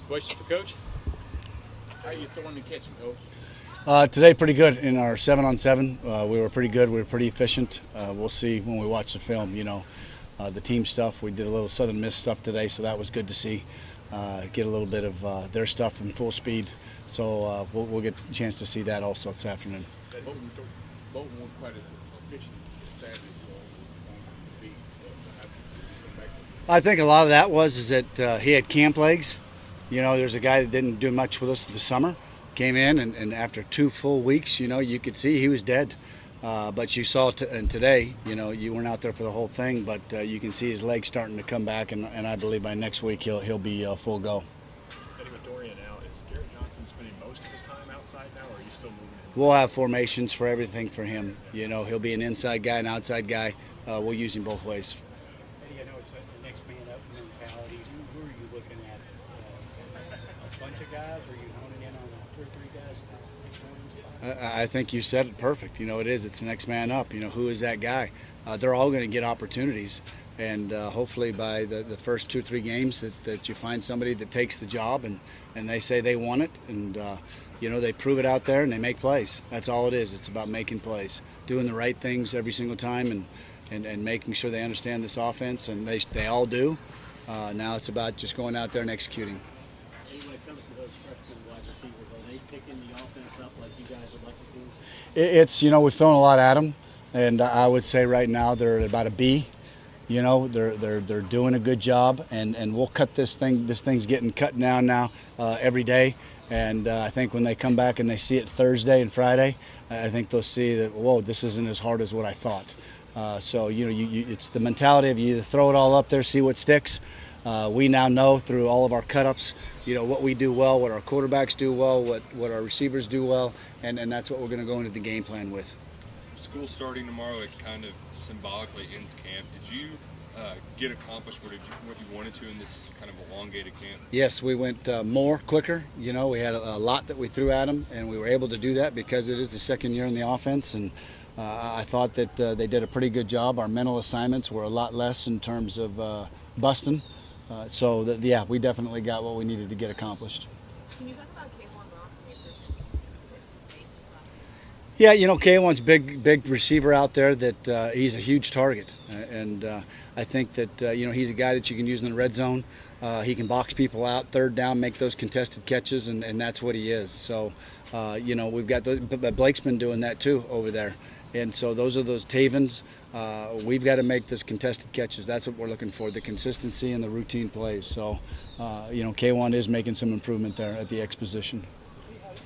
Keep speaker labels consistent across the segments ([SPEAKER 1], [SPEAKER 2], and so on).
[SPEAKER 1] Question for Coach. How are you throwing and catching, Coach?
[SPEAKER 2] Today, pretty good in our 7-on-7. We were pretty good. We were pretty efficient. We'll see when we watch the film. The team stuff. We did a little Southern Miss stuff today, so that was good to see. Get a little bit of their stuff in full speed. So we'll get a chance to see that also this afternoon.
[SPEAKER 1] Bolton weren't quite as efficient as Saturday to be.
[SPEAKER 2] I think a lot of that is that he had camp legs. There's a guy that didn't do much with us this summer. Came in, and after 2 full weeks, you could see he was dead. But you saw and today, you weren't out there for the whole thing, but you can see his legs starting to come back, and I believe by next week he'll be full go.
[SPEAKER 3] Heading with Dorian out, is Garrett Johnson spending most of his time outside now, or are you still moving him?
[SPEAKER 2] We'll have formations for everything for him. He'll be an inside guy, an outside guy. We'll use him both ways.
[SPEAKER 4] Eddie, I know it's a next man up mentality. Who are you looking at? A bunch of guys, or are you honing in on 2 or 3 guys to take one spot?
[SPEAKER 2] I think you said it perfect. It's the next man up. Who is that guy? They're all going to get opportunities. And hopefully by the first 2 or 3 games that you find somebody that takes the job and they say they want it. And, they prove it out there and they make plays. That's all it is. It's about making plays, doing the right things every single time and making sure they understand this offense. And they all do. Now it's about just going out there and executing.
[SPEAKER 5] When it comes to those freshman wide receivers, are they picking the offense up like you guys would like to see?
[SPEAKER 2] It's, we've thrown a lot at them, and I would say right now they're about a B. They're doing a good job, and we'll cut this thing. This thing's getting cut down now every day, and I think when they come back and they see it Thursday and Friday, I think they'll see that, whoa, this isn't as hard as what I thought. So it's the mentality of you either throw it all up there, see what sticks. We now know through all of our cut-ups, what we do well, what our quarterbacks do well, what our receivers do well, and that's what we're going to go into the game plan with.
[SPEAKER 6] School starting tomorrow, it kind of symbolically ends camp. Did you get accomplished what you wanted to in this kind of elongated camp?
[SPEAKER 2] Yes, we went quicker. We had a lot that we threw at them, and we were able to do that because it is the second year in the offense, and I thought that they did a pretty good job. Our mental assignments were a lot less in terms of busting. We definitely got what we needed to get accomplished.
[SPEAKER 7] Can you talk about K1 Ross and the improvements he's made since last season?
[SPEAKER 2] Yeah, K1's big receiver out there that he's a huge target. And I think that, he's a guy that you can use in the red zone. He can box people out, third down, make those contested catches, and that's what he is. So, we've got but Blake's been doing that too over there. And so those are those Tavens. We've got to make this contested catches. That's what we're looking for, the consistency and the routine plays. So, K1 is making some improvement there at the X position.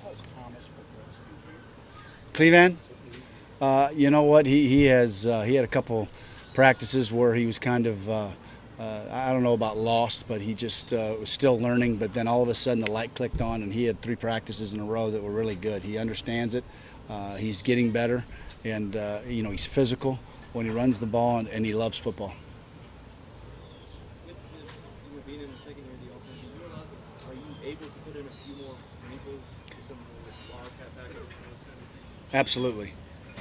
[SPEAKER 4] How's Thomas progressed in
[SPEAKER 2] Cleveland, you know what? He had a couple practices where he was kind of I don't know about lost, but he just was still learning. But then all of a sudden the light clicked on, and he had 3 practices in a row that were really good. He understands it. He's getting better, and he's physical when he runs the ball, and he loves football.
[SPEAKER 5] With you being in the second year of the offense, are you able to put in a few more wrinkles to some of the wildcat backup and those kind of things?
[SPEAKER 2] Absolutely,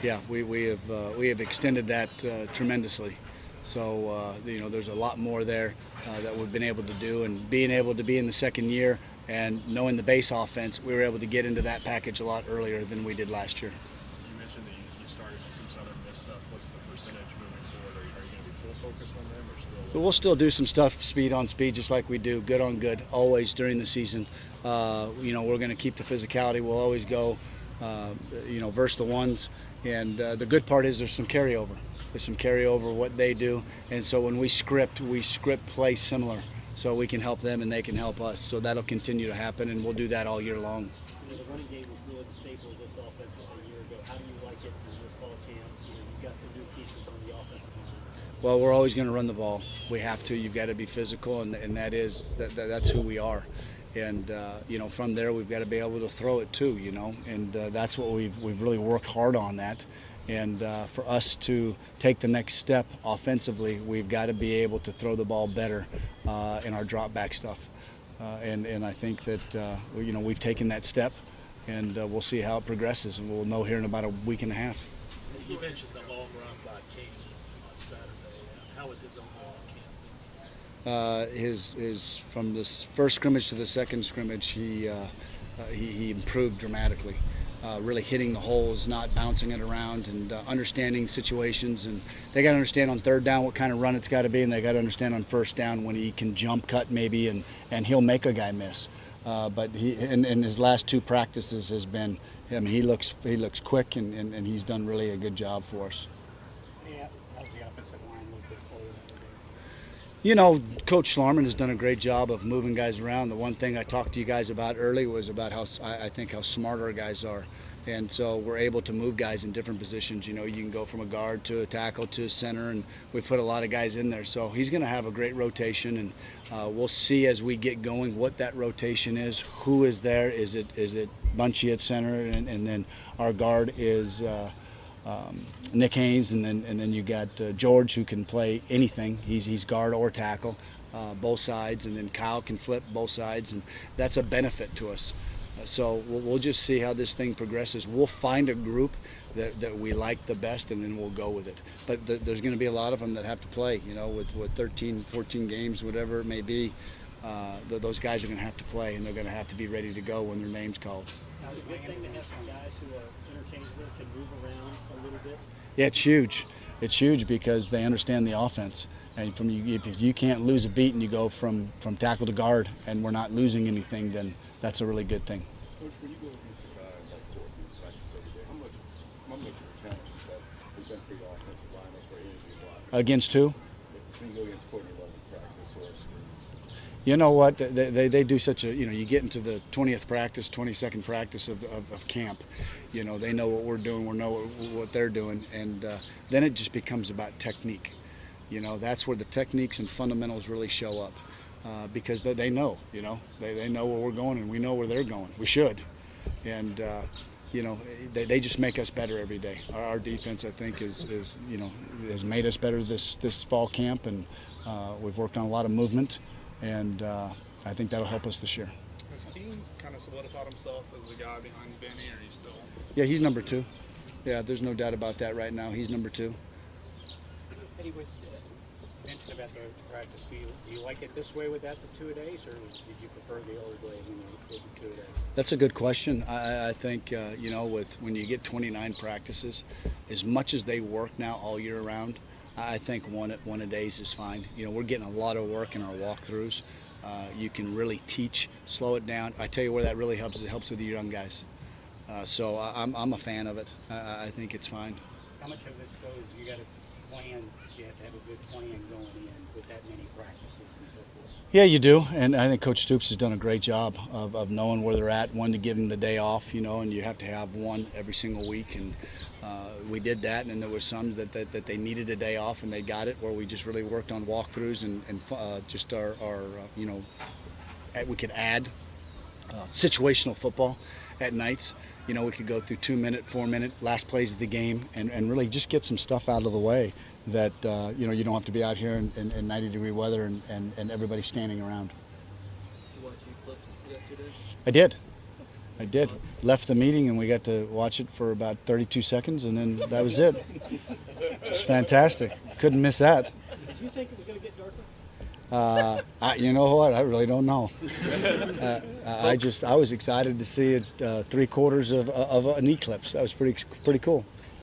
[SPEAKER 2] yeah. We have extended that tremendously. So there's a lot more there that we've been able to do, and being able to be in the second year and knowing the base offense, we were able to get into that package a lot earlier than we did last year.
[SPEAKER 3] You mentioned that you started some Southern Miss stuff. What's the percentage moving forward? Are you going to be full focused on them, or still?
[SPEAKER 2] But we'll still do some stuff speed on speed, just like we do good on good always during the season. We're going to keep the physicality. We'll always go, verse the ones. And the good part is there's some carryover. There's some carryover what they do, and so when we script play similar, so we can help them and they can help us. So that'll continue to happen, and we'll do that all year long.
[SPEAKER 5] The running game was really the staple of this offense a year ago. How do you like it in this fall camp? You've got some new pieces on the offensive line.
[SPEAKER 2] Well, we're always going to run the ball. We have to. You've got to be physical, and that's who we are. And from there we've got to be able to throw it too. And that's what we've really worked hard on that. And for us to take the next step offensively, we've got to be able to throw the ball better in our drop back stuff. And I think that we've taken that step, and we'll see how it progresses, and we'll know here in about a week and a half.
[SPEAKER 8] You mentioned the long run by King on Saturday. How was his overall camp?
[SPEAKER 2] his from this first scrimmage to the second scrimmage, he improved dramatically. Really hitting the holes, not bouncing it around, and understanding situations. And they got to understand on third down what kind of run it's got to be, and they got to understand on first down when he can jump cut maybe, and he'll make a guy miss. But he in his last two practices has been, I mean, he looks quick, and he's done really a good job for us.
[SPEAKER 4] Yeah, how's the offensive line look good for you?
[SPEAKER 2] You know, Coach Schlarman has done a great job of moving guys around. The one thing I talked to you guys about early was about how I think how smart our guys are. And so we're able to move guys in different positions. You know, you can go from a guard to a tackle to a center, and we've put a lot of guys in there. So he's going to have a great rotation, and we'll see as we get going what that rotation is, who is there. Is it Bunchy at center, and then our guard is Nick Haynes, and then you got George, who can play anything. He's guard or tackle, both sides, and then Kyle can flip both sides, and that's a benefit to us. So we'll just see how this thing progresses. We'll find a group that we like the best, and then we'll go with it. But there's going to be a lot of them that have to play, you know, with 13, 14 games, whatever it may be. Those guys are going to have to play, and they're going to have to be ready to go when their name's called.
[SPEAKER 5] It's a good thing to have some guys who are interchangeable, can move around a little bit.
[SPEAKER 2] Yeah, it's huge. It's huge because they understand the offense. And if you can't lose a beat and you go from tackle to guard and we're not losing anything, then that's a really good thing.
[SPEAKER 1] Coach, when you go against a guy like Courtney in practice every day, how much of a challenge is that present for your offensive line or for any of your blockers?
[SPEAKER 2] Against who?
[SPEAKER 1] When you go against Courtney Love in practice or screens?
[SPEAKER 2] You know what? They do such a, you know, you get into the 20th practice, 22nd practice of camp. You know, they know what we're doing, we know what they're doing, and then it just becomes about technique. You know, that's where the techniques and fundamentals really show up. Because they know, you know, they know where we're going, and we know where they're going. We should. And, you know, they just make us better every day. Our defense, I think, is you know, has made us better this fall camp, and we've worked on a lot of movement, and I think that'll help us this year.
[SPEAKER 8] Has Keane kind of solidified himself as the guy behind Benny, or are you still?
[SPEAKER 2] Yeah, he's number 2. Yeah, there's no doubt about that right now. He's number 2.
[SPEAKER 4] Eddie, with mentioned about the practice field, do you like it this way without the two-a-days, or did you prefer the old way when you did the two-a-days?
[SPEAKER 2] That's a good question. I think, you know, when you get 29 practices, as much as they work now all year round, I think one a days is fine. You know, we're getting a lot of work in our walkthroughs. You can really teach, slow it down. I tell you where that really helps. It helps with the young guys. So I'm a fan of it. I think it's fine.
[SPEAKER 4] How much of it goes, you got to plan, you have to have a good plan going in with that many practices and so forth?
[SPEAKER 2] Yeah, you do, and I think Coach Stoops has done a great job of knowing where they're at, when to give them the day off, you know, and you have to have one every single week, and we did that, and then there was some that they needed a day off, and they got it, where we just really worked on walkthroughs and just our you know, we could add situational football at nights. You know, we could go through 2-minute, 4-minute last plays of the game, and really just get some stuff out of the way that, you know, you don't have to be out here in 90-degree weather and everybody standing around.
[SPEAKER 5] Did you watch your clips yesterday?
[SPEAKER 2] I did. Left the meeting and we got to watch it for about 32 seconds, and then that was it. It's fantastic. Couldn't miss that.
[SPEAKER 5] Did you think it was going to get darker?
[SPEAKER 2] You know what? I really don't know. I was excited to see it 3/4 of an eclipse. That was pretty cool.